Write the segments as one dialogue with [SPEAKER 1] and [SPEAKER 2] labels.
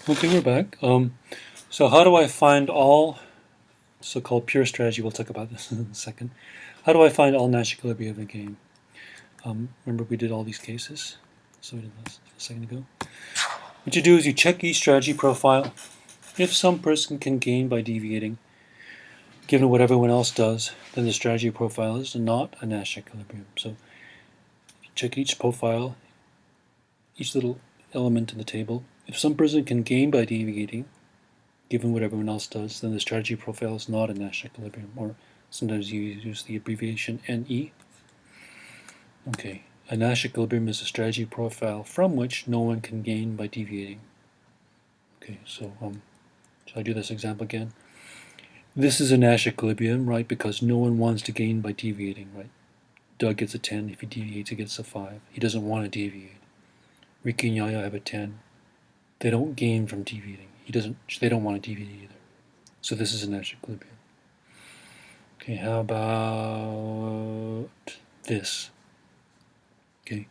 [SPEAKER 1] Okay, we're back. So how do I find all so-called pure strategy? We'll talk about this in a second. How do I find all Nash equilibria of a game? Remember we did all these cases, so we did this a second ago. What you do is you check each strategy profile. If some person can gain by deviating, given what everyone else does, then the strategy profile is not a Nash equilibrium. So you check each profile, each little element in the table. If some person can gain by deviating, given what everyone else does, then the strategy profile is not a Nash equilibrium, or sometimes you use the abbreviation NE. Okay, a Nash equilibrium is a strategy profile from which no one can gain by deviating. Okay, so shall I do this example again? This is a Nash equilibrium, right, because no one wants to gain by deviating, right? Doug gets a 10, if he deviates he gets a 5. He doesn't want to deviate. Ricky and Yaya have a 10. They don't gain from deviating. They don't want to deviate either. So this is a Nash equilibrium. Okay, how about this? Okay,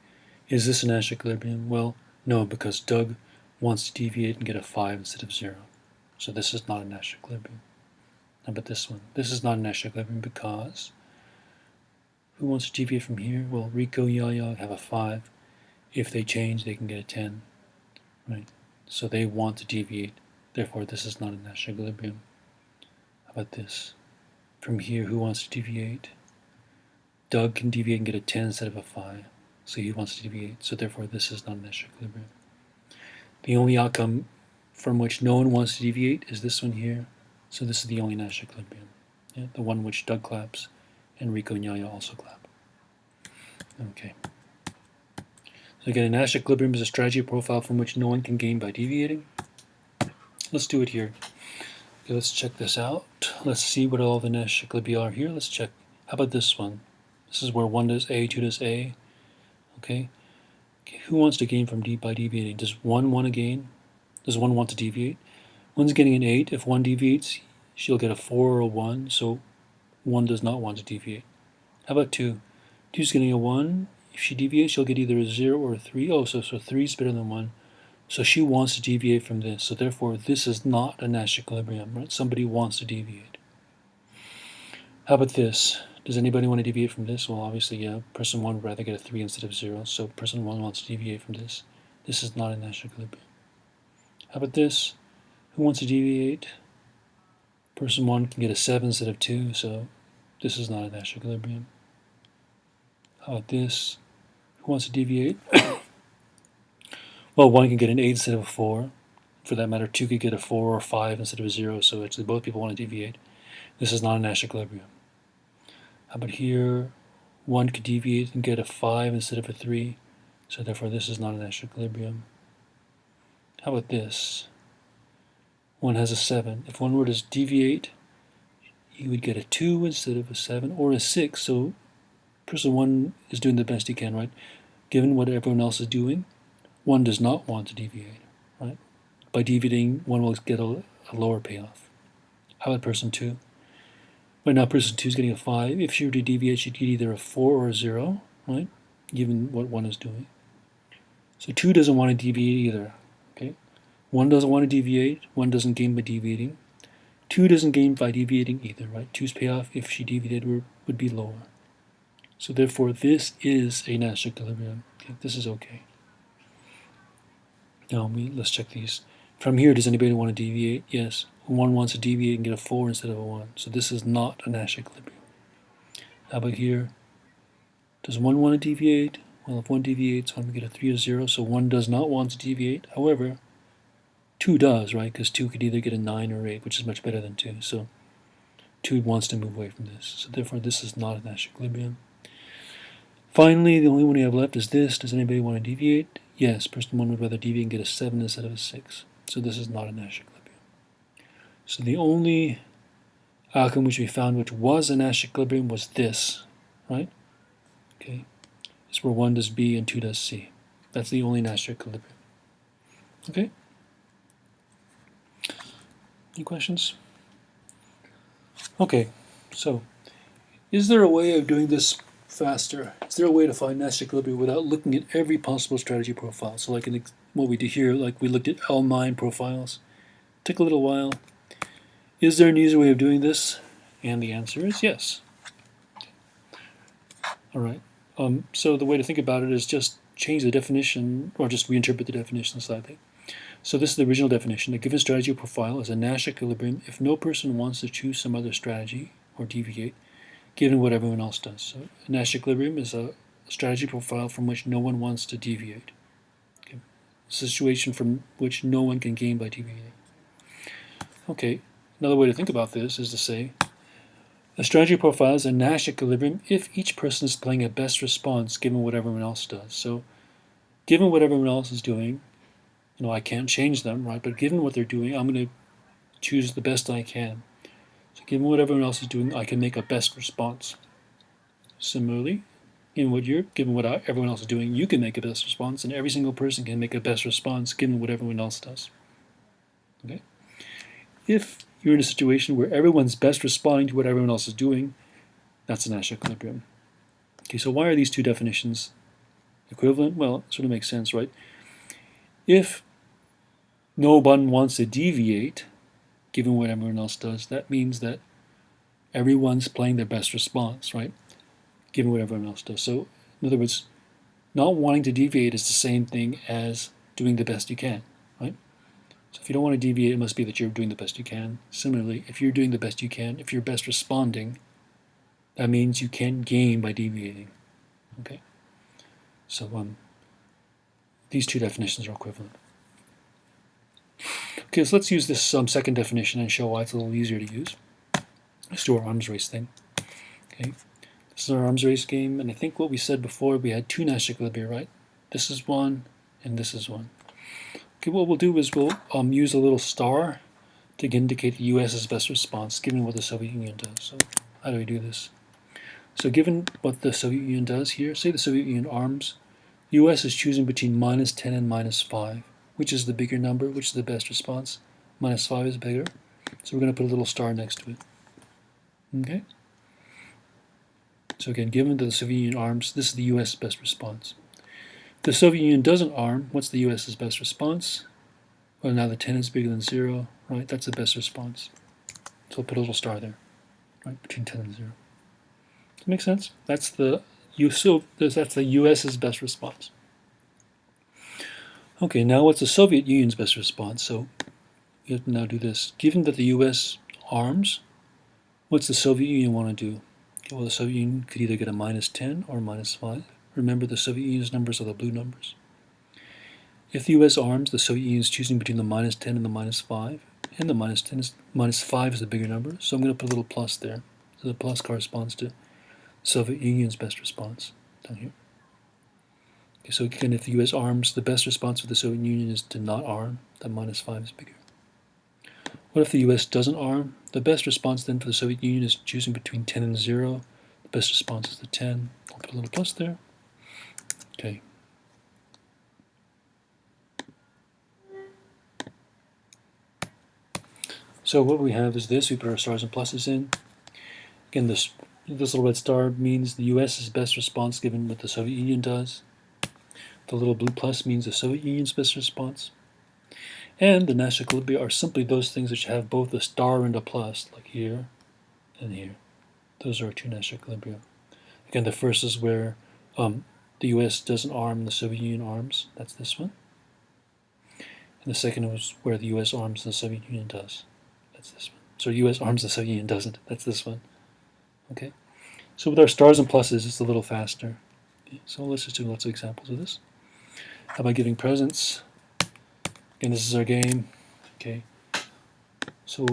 [SPEAKER 1] is this a Nash equilibrium? Well, no, because Doug wants to deviate and get a 5 instead of 0. So this is not a Nash equilibrium. How about this one? This is not a Nash equilibrium because who wants to deviate from here? Well, Rico, Yaya have a 5. If they change, they can get a 10. Right? So they want to deviate. Therefore, this is not a Nash equilibrium. How about this? From here, who wants to deviate? Doug can deviate and get a 10 instead of a 5. So he wants to deviate. So therefore, this is not a Nash equilibrium. The only outcome from which no one wants to deviate is this one here. So this is the only Nash equilibrium. Yeah, the one which Doug claps and Rico and Yaya also clap. Okay. So again, a Nash equilibrium is a strategy profile from which no one can gain by deviating. Let's do it here. Okay, let's check this out. Let's see what all the Nash equilibria are here. Let's check. How about this one? This is where 1 does A, 2 does A. Okay. Who wants to gain from by deviating? Does 1 want to gain? Does 1 want to deviate? 1's getting an 8. If 1 deviates, she'll get a 4 or a 1, so 1 does not want to deviate. How about 2? 2's getting a 1. If she deviates, she'll get either a 0 or a 3. Oh, so 3 is better than 1. So she wants to deviate from this. So therefore, this is not a Nash equilibrium, right? Somebody wants to deviate. How about this? Does anybody want to deviate from this? Well, obviously, yeah. Person 1 would rather get a 3 instead of 0. So person 1 wants to deviate from this. This is not a Nash equilibrium. How about this? Who wants to deviate? Person 1 can get a 7 instead of 2. So this is not a Nash equilibrium. How about this? Who wants to deviate? Well, 1 can get an 8 instead of a 4. For that matter, 2 could get a 4 or 5 instead of a 0, so actually both people want to deviate. This is not a Nash equilibrium. How about here? 1 could deviate and get a 5 instead of a 3, so therefore this is not a Nash equilibrium. How about this? 1 has a 7. If 1 were to deviate, he would get a 2 instead of a 7, or a 6, so person 1 is doing the best he can, right? Given what everyone else is doing, 1 does not want to deviate, right? By deviating, 1 will get a lower payoff. How about person 2? Right now, person 2 is getting a 5. If she were to deviate, she'd get either a 4 or a 0, right? Given what 1 is doing. So 2 doesn't want to deviate either, okay? 1 doesn't want to deviate. 1 doesn't gain by deviating. 2 doesn't gain by deviating either, right? 2's payoff, if she deviated, would be lower. So therefore, this is a Nash equilibrium. Okay, this is okay. Now, let's check these. From here, does anybody want to deviate? Yes. 1 wants to deviate and get a 4 instead of a 1. So this is not a Nash equilibrium. How about here? Does 1 want to deviate? Well, if 1 deviates, 1 will get a 3 or 0, so 1 does not want to deviate. However, 2 does, right? Because 2 could either get a 9 or 8, which is much better than 2. So 2 wants to move away from this. So therefore, this is not a Nash equilibrium. Finally, the only one we have left is this. Does anybody want to deviate? Yes, person 1 would rather deviate and get a 7 instead of a 6. So this is not a Nash equilibrium. So the only outcome which we found which was a Nash equilibrium was this, right? Okay, it's where 1 does B and 2 does C. That's the only Nash equilibrium. Okay? Any questions? Okay, so is there a way of doing this faster? Is there a way to find Nash equilibrium without looking at every possible strategy profile? So like what we do here, like we looked at L9 profiles. Took a little while. Is there an easier way of doing this? And the answer is yes. All right. So the way to think about it is just change the definition, or just reinterpret the definition slightly. So this is the original definition. A given strategy profile is a Nash equilibrium if no person wants to choose some other strategy or deviate, given what everyone else does. So a Nash equilibrium is a strategy profile from which no one wants to deviate. Okay. A situation from which no one can gain by deviating. Okay, another way to think about this is to say a strategy profile is a Nash equilibrium if each person is playing a best response given what everyone else does. So given what everyone else is doing, I can't change them, right? But given what they're doing, I'm going to choose the best I can. So given what everyone else is doing, I can make a best response. Similarly, given what everyone else is doing, you can make a best response, and every single person can make a best response given what everyone else does. Okay? If you're in a situation where everyone's best responding to what everyone else is doing, that's a Nash equilibrium. Okay, so why are these two definitions equivalent? Well, it sort of makes sense, right? If no one wants to deviate, given what everyone else does, that means that everyone's playing their best response, right? Given what everyone else does. So, in other words, not wanting to deviate is the same thing as doing the best you can, right? So if you don't want to deviate, it must be that you're doing the best you can. Similarly, if you're doing the best you can, if you're best responding, that means you can't gain by deviating. Okay? So these two definitions are equivalent. Okay, so let's use this second definition and show why it's a little easier to use. Let's do our arms race thing. Okay, this is our arms race game, and I think what we said before, we had two Nash equilibria, right? This is one, and this is one. Okay, what we'll do is we'll use a little star to indicate the U.S.'s best response, given what the Soviet Union does. So how do we do this? So given what the Soviet Union does here, say the Soviet Union arms, the U.S. is choosing between -10 and -5. Which is the bigger number? Which is the best response? -5 is bigger. So we're going to put a little star next to it. Okay? So again, given that the Soviet Union arms, this is the U.S.'s best response. If the Soviet Union doesn't arm, what's the U.S.'s best response? Well, now the 10 is bigger than 0, right? That's the best response. So we'll put a little star there, right, between 10 and 0. Does that make sense? That's the U.S.'s best response. Okay, now what's the Soviet Union's best response? So we have to now do this. Given that the U.S. arms, what's the Soviet Union want to do? Okay, well, the Soviet Union could either get a -10 or -5. Remember, the Soviet Union's numbers are the blue numbers. If the U.S. arms, the Soviet Union is choosing between the -10 and the -5, and the -5 is the bigger number, so I'm going to put a little plus there. So the plus corresponds to the Soviet Union's best response down here. Okay, so again, if the U.S. arms, the best response for the Soviet Union is to not arm. That -5 is bigger. What if the U.S. doesn't arm? The best response then for the Soviet Union is choosing between 10 and 0. The best response is the 10. I'll put a little plus there. Okay. So what we have is this. We put our stars and pluses in. Again, this little red star means the U.S.'s best response given what the Soviet Union does. The little blue plus means the Soviet Union's best response. And the Nash equilibria are simply those things which have both a star and a plus, like here and here. Those are our two Nash equilibria. Again, the first is where the U.S. doesn't arm and the Soviet Union arms. That's this one. And the second was where the U.S. arms and the Soviet Union does. That's this one. So the U.S. arms and the Soviet Union doesn't. That's this one. Okay. So with our stars and pluses, it's a little faster. Okay. So let's just do lots of examples of this. How about giving presents? Again, this is our game. Okay. So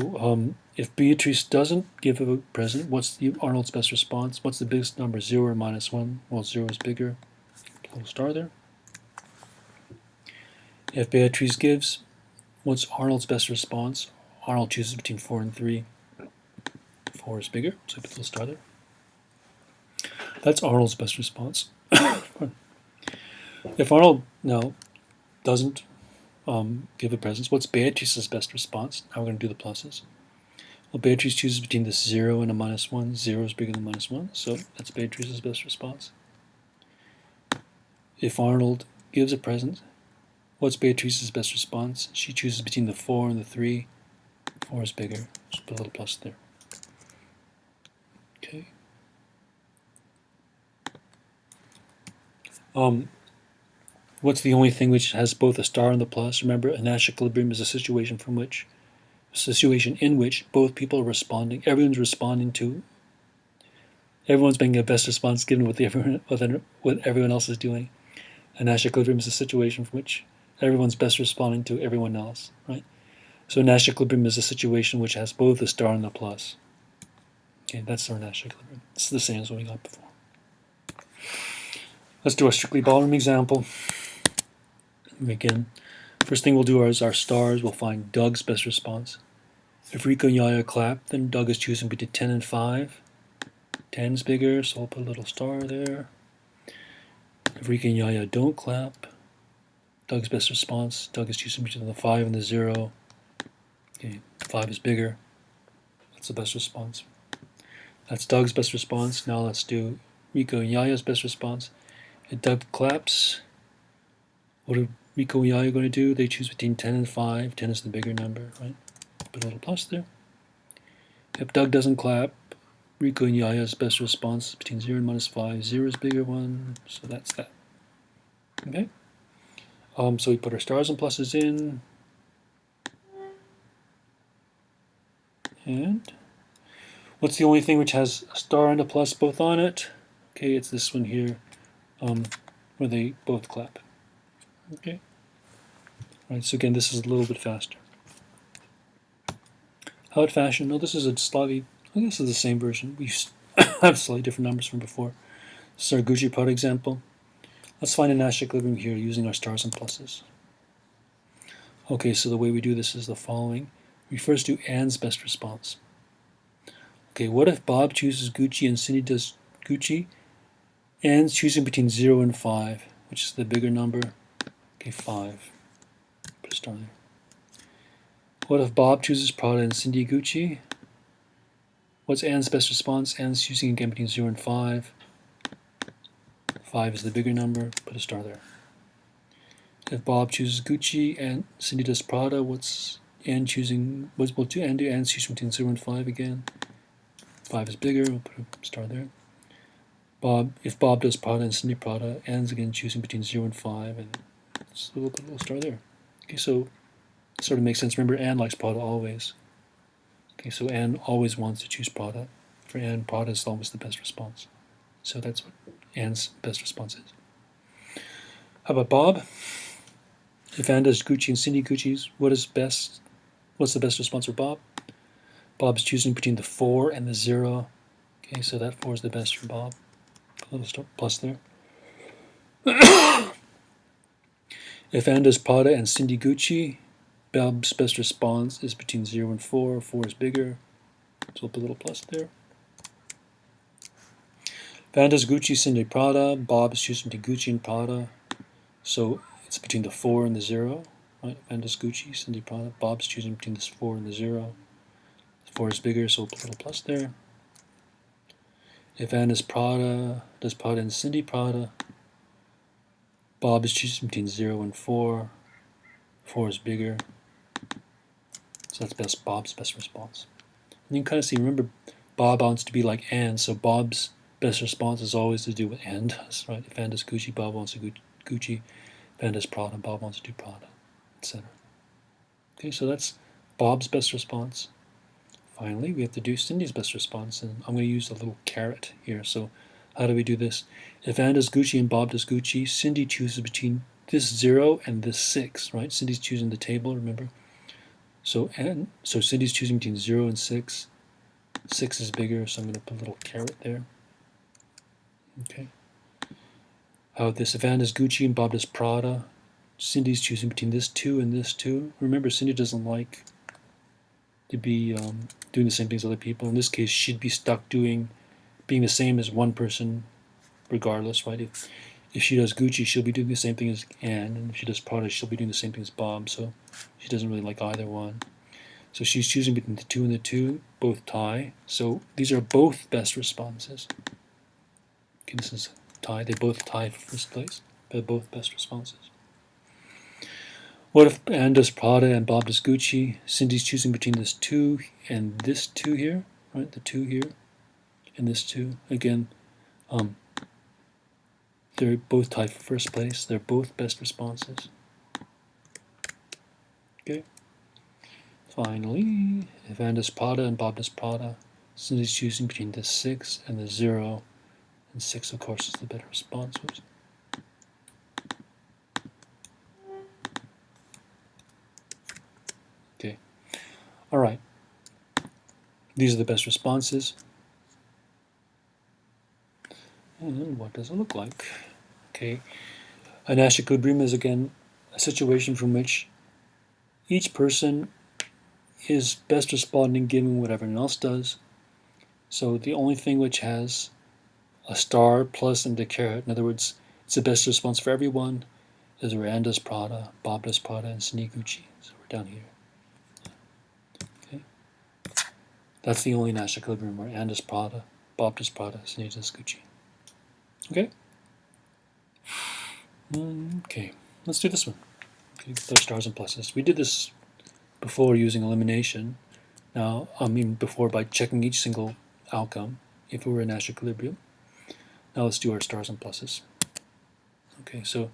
[SPEAKER 1] if Beatrice doesn't give a present, what's Arnold's best response? What's the biggest number, 0 or -1? Well, 0 is bigger. A little star there. If Beatrice gives, what's Arnold's best response? Arnold chooses between 4 and 3. 4 is bigger, so I put a little star there. That's Arnold's best response. If Arnold now doesn't give a present, what's Beatrice's best response? Now we're going to do the pluses. Well, Beatrice chooses between this 0 and a -1. 0 is bigger than -1, so that's Beatrice's best response. If Arnold gives a present, What's Beatrice's best response? She chooses between the 4 and the 3. 4 is bigger. Just put a little plus there. Okay. What's the only thing which has both a star and the plus? Remember, a Nash equilibrium is a situation in which both people are responding. Everyone's responding to. Everyone's making a best response given what everyone else is doing. A Nash equilibrium is a situation from which everyone's best responding to everyone else, right? So a Nash equilibrium is a situation which has both the star and the plus. Okay, that's our Nash equilibrium. It's the same as what we got before. Let's do a strictly ballroom example. Again, first thing we'll do is our stars. We'll find Doug's best response. If Rico and Yaya clap, then Doug is choosing between 10 and 5. 10 is bigger, so I'll put a little star there. If Rico and Yaya don't clap, Doug's best response, Doug is choosing between the 5 and the 0. Okay, 5 is bigger. That's the best response. That's Doug's best response. Now let's do Rico and Yaya's best response. If Doug claps, what are Rico and Yaya going to do? They choose between 10 and 5. 10 is the bigger number, right? Put a little plus there. If Doug doesn't clap, Rico and Yaya's best response is between 0 and minus 5. 0 is bigger one, so that's that. Okay? So we put our stars and pluses in. And what's the only thing which has a star and a plus both on it? Okay, it's this one here, where they both clap. Okay. All right, so again, this is a little bit faster. How it fashioned? No, this is a slightly, I guess it's the same version. We have slightly different numbers from before. This is our Gucci pod example. Let's find a Nash equilibrium here using our stars and pluses. Okay, so the way we do this is the following. We first do Anne's best response. Okay, what if Bob chooses Gucci and Cindy does Gucci? Anne's choosing between 0 and 5, which is the bigger number. Okay, 5. Put a star there. What if Bob chooses Prada and Cindy Gucci? What's Anne's best response? Anne's choosing again between 0 and 5. 5 is the bigger number. Put a star there. If Bob chooses Gucci and Cindy does Prada, what's Anne choosing? What will Anne do? Anne's choosing between 0 and 5 again. 5 is bigger. We'll put a star there. If Bob does Prada and Cindy Prada, Anne's again choosing between 0 and 5, and so we'll put a little star there. Okay, so it sort of makes sense. Remember, Anne likes Prada always. Okay, so Anne always wants to choose Prada. For Anne, Prada is always the best response. So that's what Anne's best response is. How about Bob? If Anne does Gucci and Cindy Gucci's, what's the best response for Bob? Bob's choosing between the 4 and the 0. Okay, so that 4 is the best for Bob. Put a little plus there. If Anne does Prada and Cindy Gucci, Bob's best response is between 0 and 4. 4 is bigger, so we'll put a little plus there. If Anne does Gucci, Cindy Prada, Bob is choosing between Gucci and Prada, so it's between the 4 and the 0. Right? If Anne does Gucci, Cindy Prada, Bob's choosing between this 4 and the 0. 4 is bigger, so we'll put a little plus there. If Anne does Prada and Cindy Prada, Bob is choosing between 0 and 4. 4 is bigger, so that's Bob's best response. And you can kind of see, remember, Bob wants to be like Anne, so Bob's best response is always to do what Anne does, right? If Anne does Gucci, Bob wants to do Gucci. If Anne does Prada, Bob wants to do Prada, etc. Okay, so that's Bob's best response. Finally, we have to do Cindy's best response, and I'm going to use a little caret here. So how do we do this? If Anne does Gucci and Bob does Gucci, Cindy chooses between this 0 and this 6, right? Cindy's choosing the table, remember? So Cindy's choosing between 0 and 6. 6 is bigger, so I'm going to put a little caret there. Okay. How about this? If Anne does Gucci and Bob does Prada, Cindy's choosing between this 2 and this 2. Remember, Cindy doesn't like to be doing the same things as other people. In this case, she'd be stuck being the same as one person regardless, right? If she does Gucci, she'll be doing the same thing as Anne, and if she does Prada, she'll be doing the same thing as Bob, so she doesn't really like either one. So she's choosing between the 2 and the 2, both tie. So these are both best responses. Okay, this is tie. They both tie for first place. They're both best responses. What if Anne does Prada and Bob does Gucci? Cindy's choosing between this 2 and this 2 here, right? The 2 here and this 2. Again, they're both tied for first place. They're both best responses. Okay. Finally, if Anne does Prada and Bob does Prada, Cindy's choosing between the 6 and the 0. And 6, of course, is the better response. Oops. Okay. All right. These are the best responses. And what does it look like? Okay. A Nash equilibrium is, again, a situation from which each person is best responding given what everyone else does. So the only thing which has a star plus and a caret, in other words, it's the best response for everyone, is where Anne does Prada, Bob does Prada, and Cindy Gucci. So we're down here. Okay. That's the only Nash equilibrium where Anne does Prada, Bob does Prada, Cindy does Gucci. Okay? Okay, let's do this one. Okay, there's stars and pluses. We did this before using elimination. Now, before by checking each single outcome if it were a Nash equilibrium. Now let's do our stars and pluses. Okay, so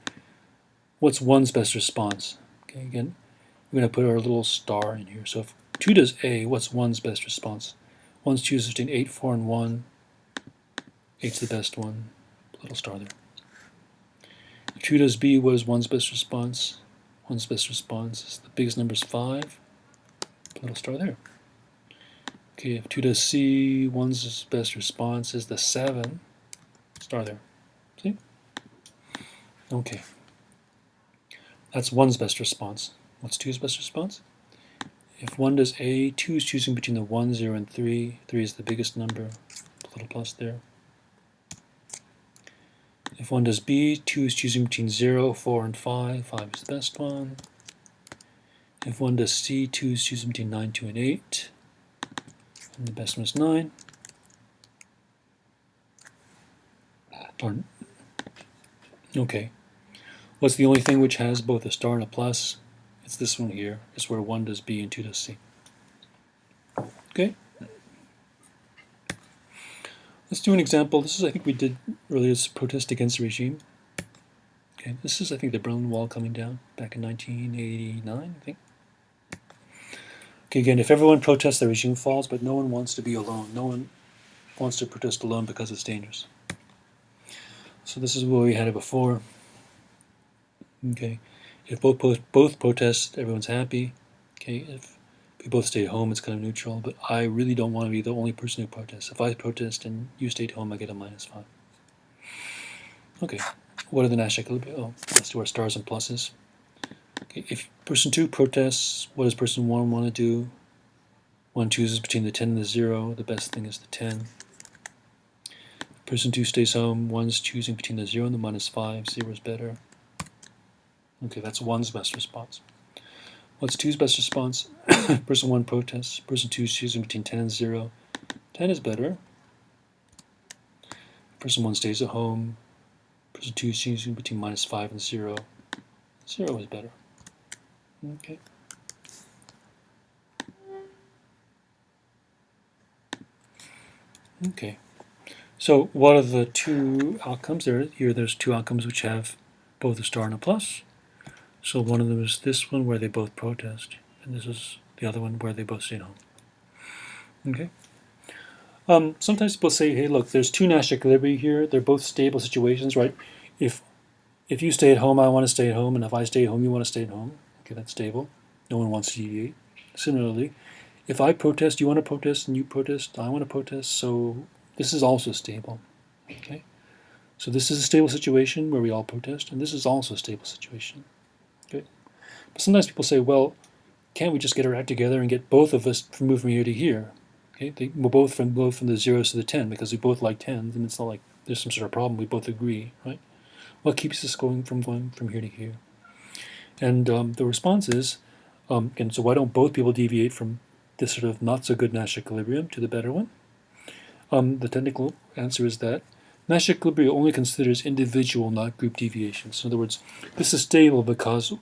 [SPEAKER 1] what's 1's best response? Okay, again, we're going to put our little star in here. So if 2 does A, what's 1's best response? 1's chooses between 8, 4, and 1. 8's the best one. Little star there. If 2 does B, what is 1's best response? 1's best response is the biggest number is 5. Little star there. Okay, if 2 does C, 1's best response is the 7. Star there. See? Okay. That's 1's best response. What's 2's best response? If 1 does A, 2 is choosing between the 1, 0, and 3. 3 is the biggest number. A little plus there. If 1 does B, 2 is choosing between 0, 4, and 5. 5 is the best one. If 1 does C, 2 is choosing between 9, 2, and 8. And the best one is 9. Darn. Okay. What's the only thing which has both a star and a plus? It's this one here. It's where 1 does B and 2 does C. Okay. Let's do an example. This is, I think we did earlier, this protest against the regime. Okay, this is, I think, the Berlin Wall coming down back in 1989, I think. Okay, again, if everyone protests, the regime falls, but no one wants to be alone. No one wants to protest alone because it's dangerous. So this is where we had it before. Okay, if both protest, everyone's happy. Okay, if we both stay at home, it's kind of neutral, but I really don't want to be the only person who protests. If I protest and you stay at home, I get a -5. Okay, what are the Nash equilibria? Oh, let's do our stars and pluses. Okay, if person 2 protests, what does person 1 want to do? 1 chooses between the 10 and the 0. The best thing is the 10. Person 2 stays home. 1's choosing between the 0 and the -5. 0 is better. Okay, that's 1's best response. What's 2's best response? Person 1 protests. Person 2 is choosing between 10 and 0. 10 is better. Person 1 stays at home. Person 2 is choosing between -5 and 0. 0 is better. Okay. Okay. So what are the 2 outcomes? There's 2 outcomes which have both a star and a plus. So one of them is this one where they both protest, and this is the other one where they both stay at home. Okay. Sometimes people say, hey, look, there's 2 Nash equilibria here. They're both stable situations, right? If you stay at home, I want to stay at home, and if I stay at home, you want to stay at home. Okay, that's stable. No one wants to deviate. Similarly, if I protest, you want to protest, and you protest, I want to protest, so this is also stable. Okay? So this is a stable situation where we all protest, and this is also a stable situation. Okay? But sometimes people say, well, can't we just get our act together and get both of us from moving from here to here? Okay? We're both from the 0s to the 10 because we both like 10s, and it's not like there's some sort of problem. We both agree, right? What keeps us going from here to here? And the response is, and so why don't both people deviate from this sort of not so good Nash equilibrium to the better one? The technical answer is that Nash equilibrium only considers individual, not group deviations. In other words, this is stable because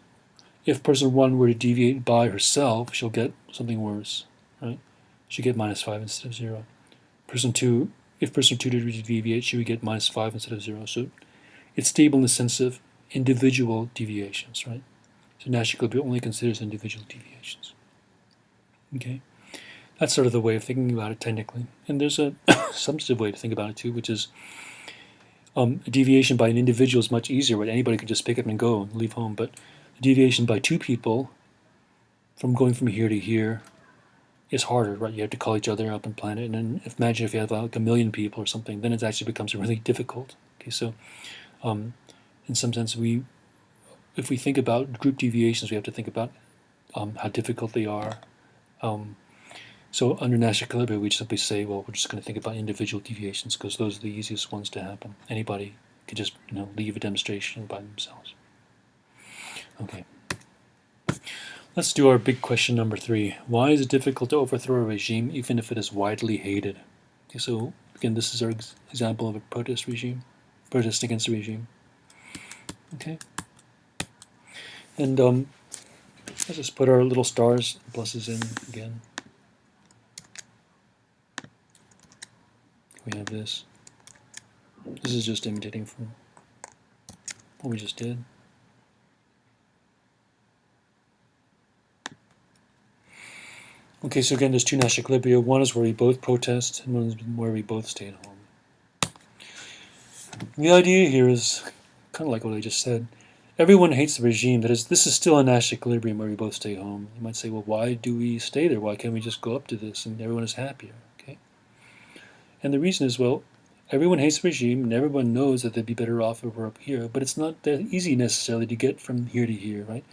[SPEAKER 1] if person 1 were to deviate by herself, she'll get something worse, right? She'll get -5 instead of 0. Person 2, if person 2 did deviate, she would get -5 instead of 0. So it's stable in the sense of individual deviations, right? So Nash equilibrium only considers individual deviations. Okay, that's sort of the way of thinking about it technically. And there's a substantive way to think about it too, which is a deviation by an individual is much easier, right? Anybody could just pick up and go and leave home. But a deviation by two people from going from here to here is harder, right? You have to call each other up and plan it. And then imagine if you have like 1,000,000 people or something, then it actually becomes really difficult. Okay, so in some sense, if we think about group deviations, we have to think about how difficult they are. So under Nash equilibrium, we simply say, well, we're just going to think about individual deviations because those are the easiest ones to happen. Anybody could just leave a demonstration by themselves. Okay. Let's do our big question number 3. Why is it difficult to overthrow a regime even if it is widely hated? Okay, so again, this is our example of a protest against a regime. Okay. And let's just put our little stars, pluses in again. We have this. This is just imitating from what we just did. Okay, so again, there's two Nash equilibria. One is where we both protest, and one is where we both stay at home. The idea here is kind of like what I just said. Everyone hates the regime. That is, this is still a Nash equilibrium where we both stay home. You might say, well, why do we stay there? Why can't we just go up to this and everyone is happier? Okay. And the reason is, well, everyone hates the regime and everyone knows that they'd be better off if we're up here, but it's not that easy necessarily to get from here to here, right?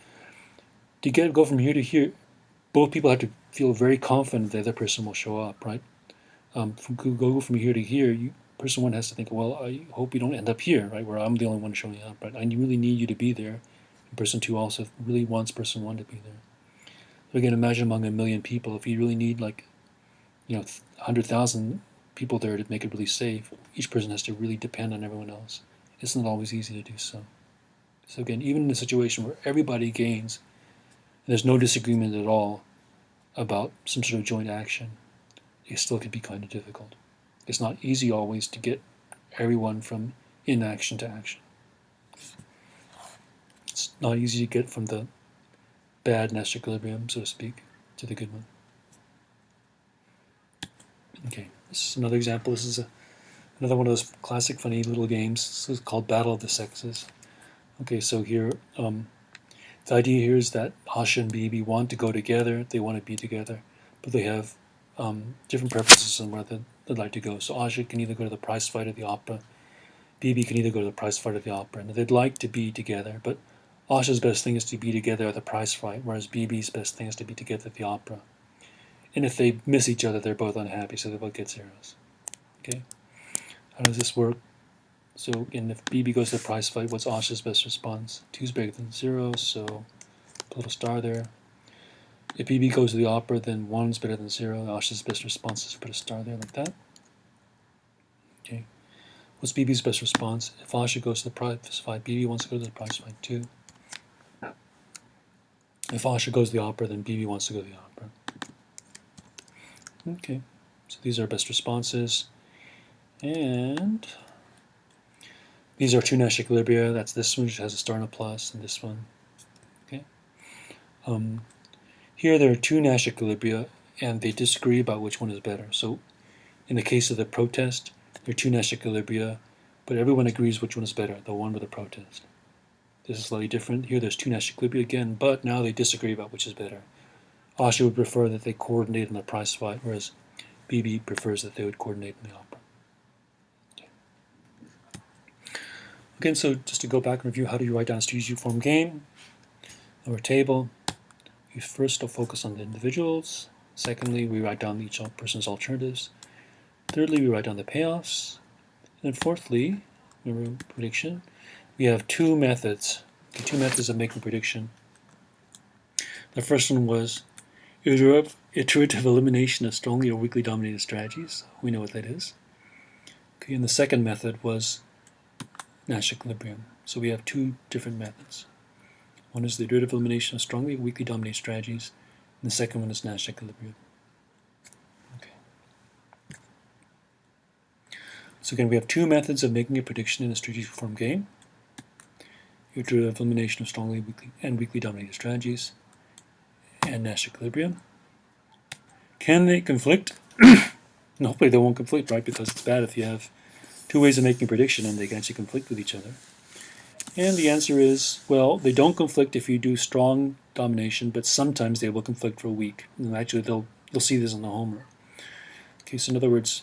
[SPEAKER 1] To go from here to here, both people have to feel very confident that the other person will show up, right? Go from here to here, person 1 has to think, well, I hope you don't end up here, right, where I'm the only one showing up, right? I really need you to be there. And person 2 also really wants person 1 to be there. So again, imagine among 1,000,000 people, if you really need 100,000 people there to make it really safe, each person has to really depend on everyone else. It's not always easy to do so. So again, even in a situation where everybody gains, and there's no disagreement at all about some sort of joint action, it still could be kind of difficult. It's not easy always to get everyone from inaction to action. It's not easy to get from the bad Nash equilibrium, so to speak, to the good one. Okay, this is another example. This is another one of those classic funny little games. This is called Battle of the Sexes. Okay, so here, the idea here is that Asha and Bibi want to go together, they want to be together, but they have different preferences on where they'd like to go. So Asha can either go to the prize fight or the opera. Bibi can either go to the prize fight or the opera. And they'd like to be together, but Asha's best thing is to be together at the prize fight, whereas Bibi's best thing is to be together at the opera. And if they miss each other, they're both unhappy, so they both get zeros. Okay? How does this work? So again, if Bibi goes to the prize fight, what's Asha's best response? 2 is bigger than 0, so put a little star there. If Bibi goes to the opera, then 1 is better than 0. Asha's best response is to put a star there like that. Okay. What's Bibi's best response? If Asha goes to the prize fight, Bibi wants to go to the prize fight too. If Asha goes to the opera, then Bibi wants to go to the opera. Okay, so these are best responses. And these are two Nash equilibria. That's this one, which has a star and a plus, and this one. Okay. Here there are two Nash equilibria, and they disagree about which one is better. So in the case of the protest, there are two Nash equilibria, but everyone agrees which one is better, the one with the protest. This is slightly different. Here there's two Nash equilibria again, but now they disagree about which is better. Asha would prefer that they coordinate in the prize fight, whereas Bibi prefers that they would coordinate in the opera. Okay. Again, so just to go back and review, how do you write down a strategic form game or a table? We first focus on the individuals. Secondly, we write down each person's alternatives. Thirdly, we write down the payoffs. And then fourthly, remember prediction, we have two methods. Okay, two methods of making prediction. The first one was iterative elimination of strongly or weakly dominated strategies. We know what that is. Okay, and the second method was Nash equilibrium. So we have two different methods. One is the iterative elimination of strongly weakly dominated strategies, and the second one is Nash equilibrium. Okay. So again, we have two methods of making a prediction in a strategic form game. Iterative elimination of strongly weakly dominated strategies, and Nash equilibrium. Can they conflict? And hopefully they won't conflict, right? Because it's bad if you have two ways of making a prediction and they can actually conflict with each other. And the answer is, well, they don't conflict if you do strong domination, but sometimes they will conflict for a week. And actually, they'll see this in the homework. Okay, so in other words,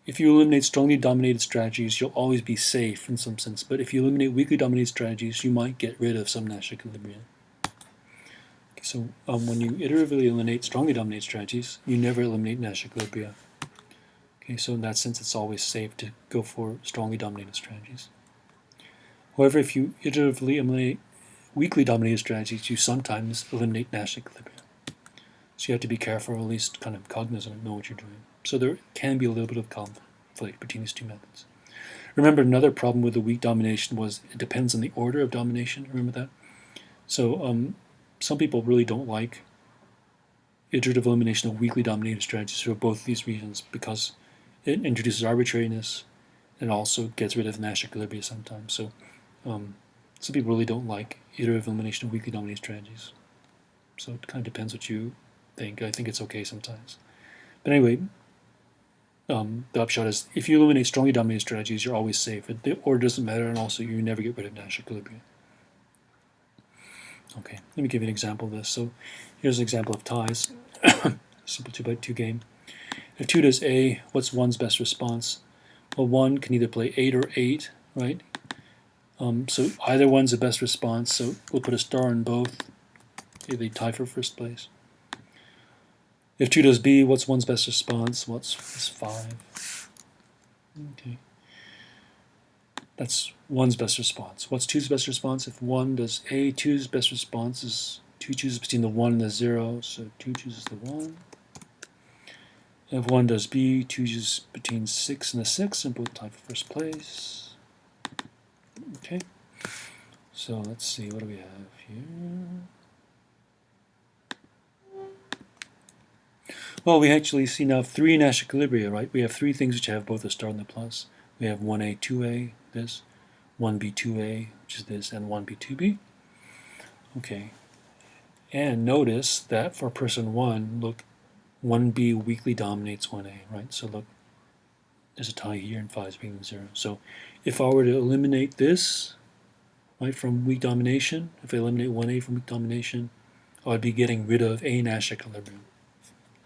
[SPEAKER 1] if you eliminate strongly dominated strategies, you'll always be safe in some sense. But if you eliminate weakly dominated strategies, you might get rid of some Nash equilibrium. Okay, so when you iteratively eliminate strongly dominated strategies, you never eliminate Nash equilibria. Okay, so in that sense, it's always safe to go for strongly dominated strategies. However, if you iteratively eliminate weakly dominated strategies, you sometimes eliminate Nash equilibrium. So you have to be careful, or at least kind of cognizant and know what you're doing. So there can be a little bit of conflict between these two methods. Remember, another problem with the weak domination was it depends on the order of domination. Remember that? So some people really don't like iterative elimination of weakly dominated strategies for both of these reasons, because it introduces arbitrariness and also gets rid of Nash equilibria sometimes. So some people really don't like iterative elimination of weakly dominated strategies. So it kind of depends what you think. I think it's okay sometimes. But anyway, the upshot is if you eliminate strongly dominated strategies, you're always safe. The order doesn't matter, and also you never get rid of Nash equilibria. Okay, let me give you an example of this. So here's an example of ties. Simple 2x2 game. If 2 does A, what's 1's best response? Well, 1 can either play 8 or 8, right? So either one's the best response, so we'll put a star in both. Okay, they tie for first place. If 2 does B, what's 1's best response? What's 5? Okay. That's 1's best response. What's 2's best response? If 1 does A, 2's best response is 2 chooses between the 1 and the 0, so 2 chooses the 1. And if 1 does B, 2 chooses between 6 and the 6, and both tie for first place. Okay. So let's see, what do we have here? Well, we actually see now 3 Nash equilibria, right? We have 3 things which have both a star and the plus. We have 1A, 2A, this, 1B, 2A, which is this, and 1B, 2B. Okay. And notice that for person 1, look, 1B weakly dominates 1A, right? So look, there's a tie here, and 5 is bigger than 0. So if I were to eliminate this, right, from weak domination, if I eliminate 1A from weak domination, I'd be getting rid of A Nash equilibrium.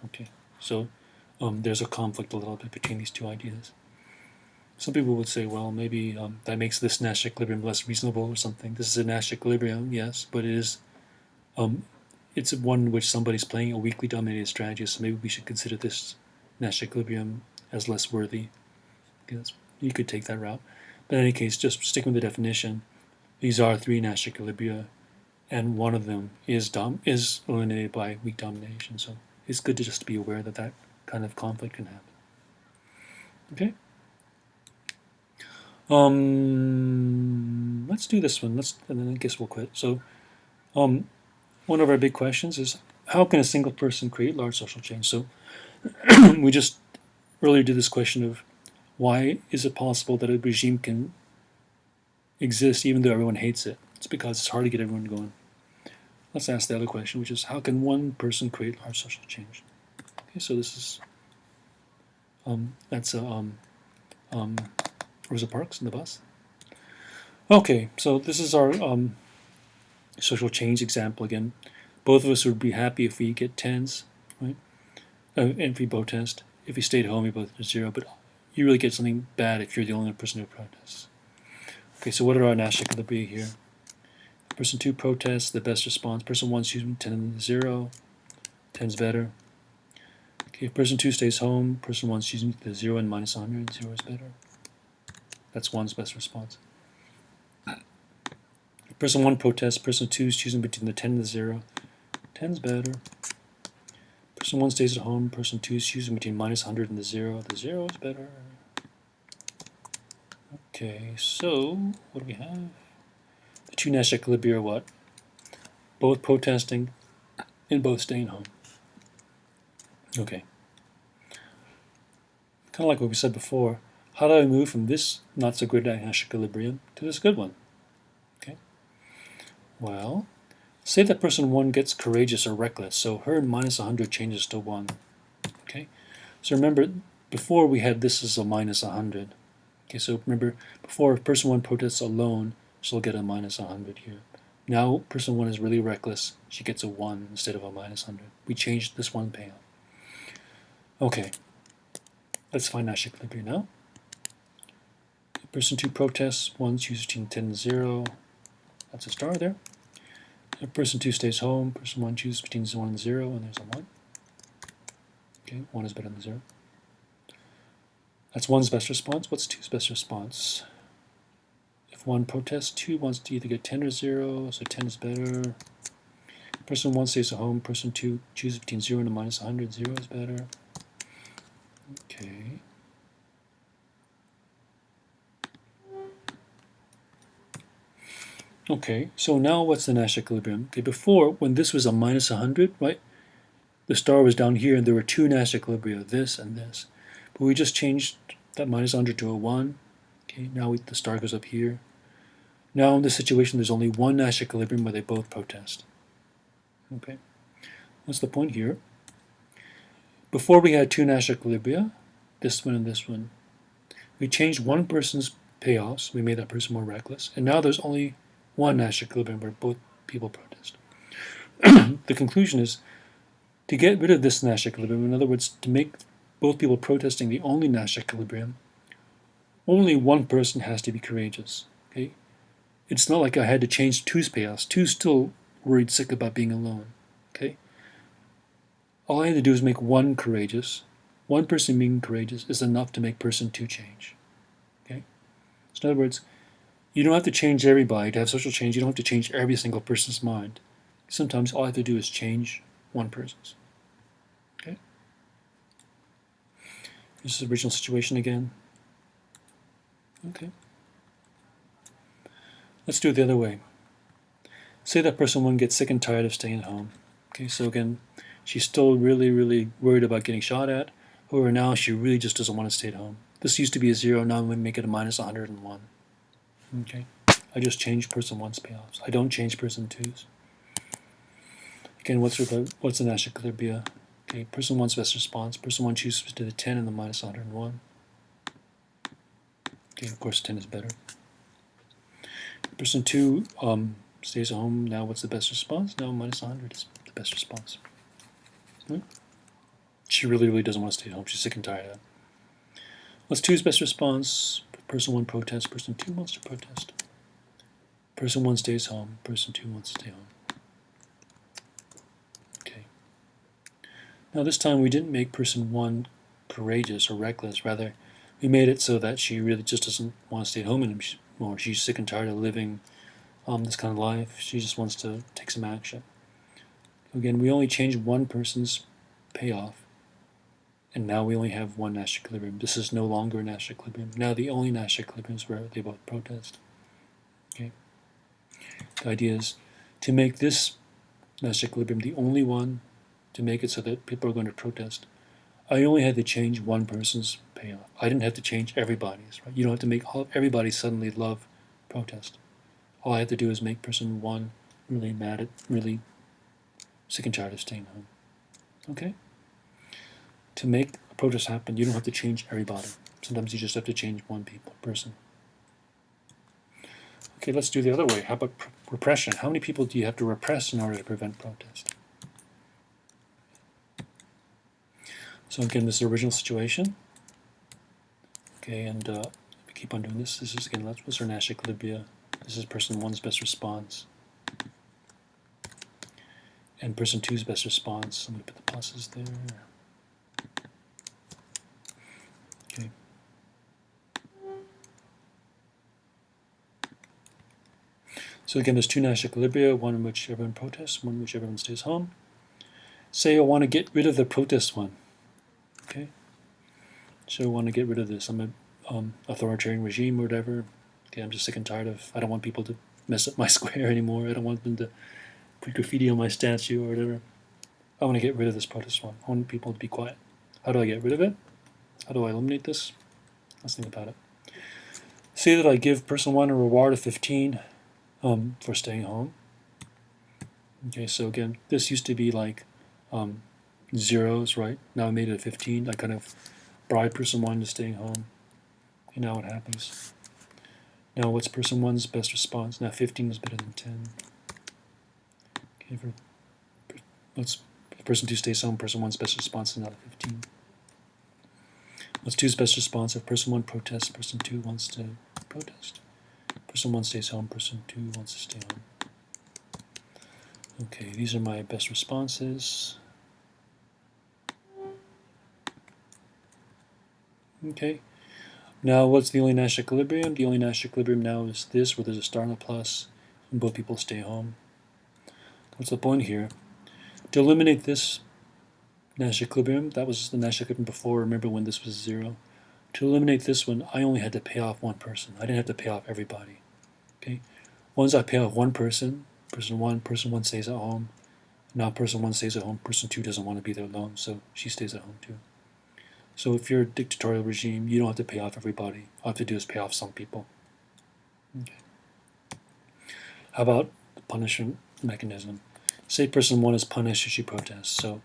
[SPEAKER 1] Okay, so there's a conflict a little bit between these two ideas. Some people would say, well, maybe that makes this Nash equilibrium less reasonable or something. This is a Nash equilibrium, yes, but it is it's one in which somebody's playing a weakly dominated strategy, so maybe we should consider this Nash equilibrium as less worthy. Because you could take that route. But in any case, just sticking with the definition, these are 3 Nash equilibria, and one of them is eliminated by weak domination. So it's good to just be aware that that kind of conflict can happen. Okay. Let's do this one. And then I guess we'll quit. So, one of our big questions is how can a single person create large social change? So, we just earlier did this question of why is it possible that a regime can exist even though everyone hates it? It's because it's hard to get everyone going. Let's ask the other question, which is how can one person create large social change? Okay, so this is that's Rosa Parks in the bus. Okay, so this is our social change example again. Both of us would be happy if we get 10s, right? And if we protest. If we stayed home, we both get 0, but you really get something bad if you're the only person who protests. Okay, so what are our Nash equilibria here? Person 2 protests, the best response. Person 1 chooses 10 and 0. 10's better. Okay, if person 2 stays home, person 1 choosing the 0 and minus 100. 0 is better. That's 1's best response. If person 1 protests, person 2 is choosing between the 10 and the 0. 10's better. Person 1 stays at home, person 2 is choosing between minus 100 and the 0. The 0 is better. Okay, so what do we have? The two Nash equilibria are what? Both protesting and both staying home. Okay. Kind of like what we said before, how do I move from this not so good Nash equilibrium to this good one? Okay. Well, say that person 1 gets courageous or reckless, so her minus 100 changes to 1. Okay. So remember, before we had this as a minus 100. Okay, so remember, before if person 1 protests alone, she'll get a minus 100 here. Now person 1 is really reckless, she gets a 1 instead of a minus 100. We changed this one payout. Okay, let's find Nash equilibrium now. Person 2 protests, 1 chooses between 10 and 0. That's a star there. If person 2 stays home, person 1 chooses between 1 and 0, and there's a 1. Okay, 1 is better than 0. That's 1's best response. What's 2's best response? If 1 protests, 2 wants to either get 10 or 0, so 10 is better. Person 1 stays at home, person 2 chooses between 0 and a minus 100, 0 is better. Okay. Okay, so now what's the Nash equilibrium? Okay, before, when this was a minus 100, right, the star was down here and there were two Nash equilibria, this and this. But we just changed that minus 100 to a 1. Okay, now the star goes up here. Now in this situation, there's only one Nash equilibrium where they both protest. Okay, what's the point here? Before we had two Nash equilibria, this one and this one. We changed one person's payoffs, we made that person more reckless, and now there's only one Nash equilibrium where both people protest. The conclusion is, to get rid of this Nash equilibrium, in other words, to make both people protesting the only Nash equilibrium, only one person has to be courageous. Okay, it's not like I had to change two's payoffs. Two's still worried sick about being alone. Okay, all I had to do is make one courageous. One person being courageous is enough to make person 2 change. Okay, so in other words, you don't have to change everybody to have social change. You don't have to change every single person's mind. Sometimes all I have to do is change one person's. Okay, this is the original situation again. Okay, let's do it the other way. Say that person 1 gets sick and tired of staying at home. Okay, so again, she's still really worried about getting shot at. However, now she really just doesn't want to stay at home. This used to be a 0, now I'm going to make it a minus 101. Okay, I just changed person 1's payoffs. I don't change person 2's. Again, what's the Nash equilibria? Okay, person 1's best response. Person 1 chooses to the 10 and the minus 101. Okay, of course 10 is better. Person 2 stays at home. Now what's the best response? Now minus 100 is the best response. Right? She really doesn't want to stay at home. She's sick and tired of it. What's 2's best response? Person 1 protests. Person 2 wants to protest. Person 1 stays home. Person 2 wants to stay home. Okay. Now this time we didn't make person 1 courageous or reckless. Rather, we made it so that she really just doesn't want to stay at home anymore. She's sick and tired of living this kind of life. She just wants to take some action. Again, we only changed one person's payoff, and now we only have one Nash equilibrium. This is no longer a Nash equilibrium. Now the only Nash equilibrium is where they both protest. Okay. The idea is to make this Nash equilibrium the only one, to make it so that people are going to protest. I only had to change one person's payoff. I didn't have to change everybody's. Right? You don't have to make everybody suddenly love protest. All I had to do is make person 1 really mad really sick and tired of staying home. Okay? To make a protest happen, you don't have to change everybody. Sometimes you just have to change one person. Okay, let's do the other way. How about repression? How many people do you have to repress in order to prevent protest? So again, this is the original situation. Okay, and we keep on doing this. This is again, what's our Nash equilibria? This is person 1's best response. And person 2's best response. I'm going to put the pluses there. Okay. So again, there's two Nash equilibria, one in which everyone protests, one in which everyone stays home. Say I want to get rid of the protest one. Okay. So I want to get rid of this. I'm an authoritarian regime or whatever. Okay, I'm just sick and tired of, I don't want people to mess up my square anymore. I don't want them to put graffiti on my statue or whatever. I want to get rid of this protest one. I want people to be quiet. How do I get rid of it? How do I eliminate this? Let's think about it. Say that I give person 1 a reward of 15 for staying home. Okay, so again, this used to be like zeros, right? Now I made it a 15. I kind of bribe person 1 to staying home. And now what happens? Now what's person 1's best response? Now 15 is better than 10. Okay, let's person 2 stays home, person 1's best response is not a 15. What's 2's best response? If person 1 protests, person 2 wants to protest. Person 1 stays home, person 2 wants to stay home. Okay, these are my best responses. Okay, now what's the only Nash equilibrium? The only Nash equilibrium now is this, where there's a star and a plus, and both people stay home. What's the point here? To eliminate this Nash equilibrium, that was the Nash equilibrium before, remember when this was 0. To eliminate this one, I only had to pay off one person. I didn't have to pay off everybody. Okay, once I pay off one person, person 1 stays at home. Now person 1 stays at home, person 2 doesn't want to be there alone, so she stays at home too. So if you're a dictatorial regime, you don't have to pay off everybody. All you have to do is pay off some people. Okay. How about the punishment mechanism? Say person 1 is punished if she protests. So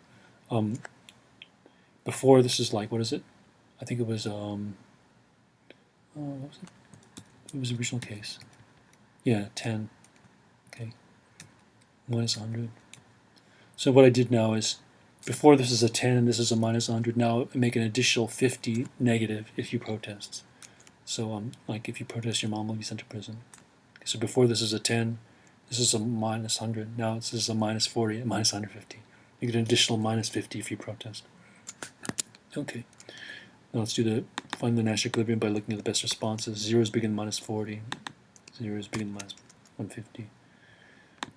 [SPEAKER 1] before this is like, what is it? I think it was, what was it? It was the original case. Yeah, 10. Okay. Minus 100. So what I did now is, before this is a 10 and this is a minus 100, now I make an additional 50 negative if you protest. So like if you protest, your mom will be sent to prison. Okay, so before this is a 10, this is a minus 100. Now this is a minus 40 and minus 150. You get an additional minus 50 if you protest. Okay. Now let's find the Nash equilibrium by looking at the best responses. 0 is bigger than minus 40. 0 is bigger than minus 150.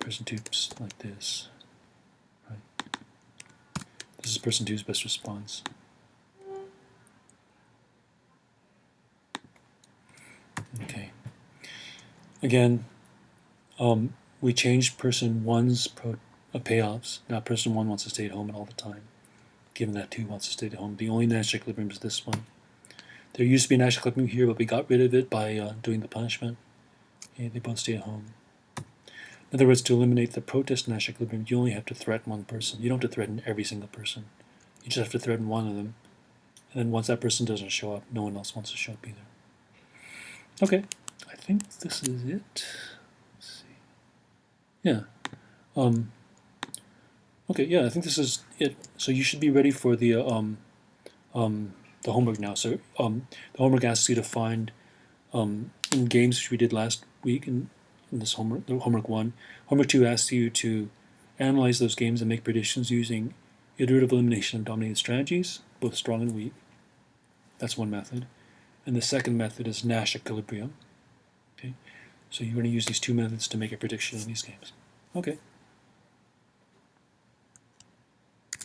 [SPEAKER 1] Person 2 like this. Right. This is person 2's best response. Okay. Again, we changed person 1's payoffs. Now person 1 wants to stay at home all the time, given that 2 wants to stay at home. The only Nash equilibrium is this one. There used to be a Nash equilibrium here, but we got rid of it by doing the punishment. Okay, they both stay at home. In other words, to eliminate the protest Nash equilibrium, you only have to threaten one person. You don't have to threaten every single person. You just have to threaten one of them. And then once that person doesn't show up, no one else wants to show up either. Okay, I think this is it. Let's see. Yeah. Okay, yeah, I think this is it. So you should be ready for the homework now. So the homework asks you to find in games which we did last week in this homework 1. Homework 2 asks you to analyze those games and make predictions using iterative elimination and dominated strategies, both strong and weak. That's one method. And the second method is Nash equilibrium. Okay, so you're going to use these two methods to make a prediction in these games. Okay.